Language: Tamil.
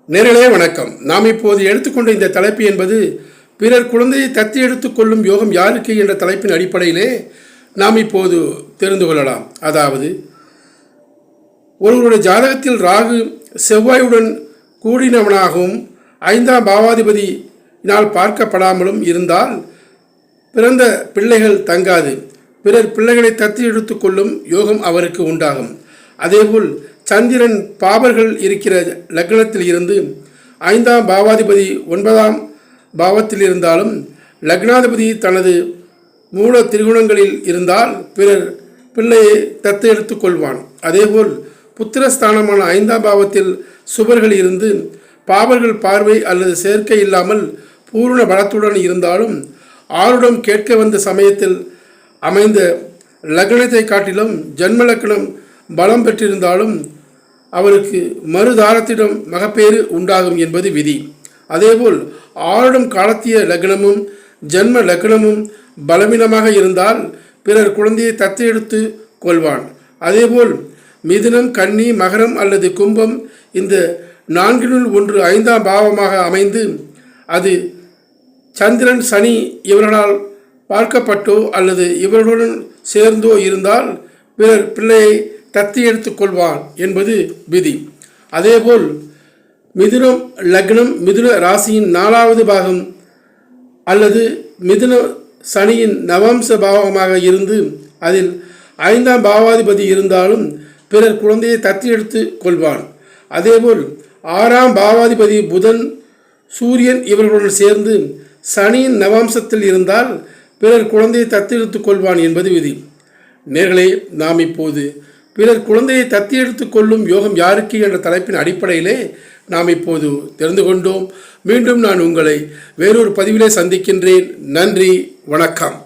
நேரலே வணக்கம். நாம் இப்போது எடுத்துக்கொண்ட இந்த தலைப்பு என்பது பிறர் குழந்தையை தத்தி எடுத்துக்கொள்ளும் யோகம் யாருக்கு என்ற தலைப்பின் அடிப்படையிலே நாம் இப்போது தெரிந்து கொள்ளலாம். அதாவது, ஒருவருடைய ஜாதகத்தில் ராகு செவ்வாயுடன் கூடினவனாகவும் 5ஆம் பாவாதிபதியினால் பார்க்கப்படாமலும் இருந்தால் பிறந்த பிள்ளைகள் தங்காது. பிறர் பிள்ளைகளை தத்தி எடுத்துக்கொள்ளும் யோகம் அவருக்கு உண்டாகும். அதேபோல் சந்திரன் பாபர்கள் இருக்கிற லக்னத்தில் இருந்து 5ஆம் பாவாதிபதி 9ஆம் பாவத்தில் இருந்தாலும் லக்னாதிபதி தனது மூல திரிகுணங்களில் இருந்தால் பிறர் பிள்ளையை தத்து எடுத்துக்கொள்வான். அதேபோல் புத்திரஸ்தானமான 5ஆம் பாவத்தில் சுபர்கள் இருந்து பாபர்கள் பார்வை அல்லது சேர்க்கை இல்லாமல் பூர்ண பலத்துடன் இருந்தாலும் ஆருடம் கேட்க வந்த சமயத்தில் அமைந்த லக்னத்தை காட்டிலும் ஜன்ம லக்னம் பலம் பெற்றிருந்தாலும் அவருக்கு மறுதாரத்திடம் மகப்பேறு உண்டாகும் என்பது விதி. அதேபோல் ஆருடம் காலத்திய லக்னமும் ஜன்ம லக்னமும் பலவீனமாக இருந்தால் பிறர் குழந்தையை தத்து எடுத்து கொள்வான். அதேபோல் மிதுனம், கன்னி, மகரம் அல்லது கும்பம் இந்த 4னுள் ஒன்று 5ஆம் பாவமாக அமைந்து அது சந்திரன், சனி இவர்களால் பார்க்கப்பட்டோ அல்லது இவர்களுடன் சேர்ந்தோ இருந்தால் பிறர் பிள்ளையை தத்தி எடுத்துக்கொள்வான் என்பது விதி. அதேபோல் மிதுனம் லக்னம் மிதுன ராசியின் 4வது பாகம் அல்லது மிதுன சனியின் நவம்ச பாவமாக இருந்து அதில் 5ஆம் பாவாதிபதி இருந்தாலும் பிறர் குழந்தையை தத்தி எடுத்து கொள்வான். அதேபோல் 6ஆம் பாவாதிபதி புதன், சூரியன் இவர்களுடன் சேர்ந்து சனியின் நவம்சத்தில் இருந்தால் பிறர் குழந்தையை தத்தி எடுத்து கொள்வான் என்பது விதி. நேர்களே, நாம் இப்போது பிறர் குழந்தையை தத்தி எடுத்து கொள்ளும் யோகம் யாருக்கு என்ற தலைப்பின் அடிப்படையிலே நாம் இப்போது தெரிந்து கொண்டோம். மீண்டும் நான் உங்களை வேறொரு பதிவிலே சந்திக்கின்றேன். நன்றி, வணக்கம்.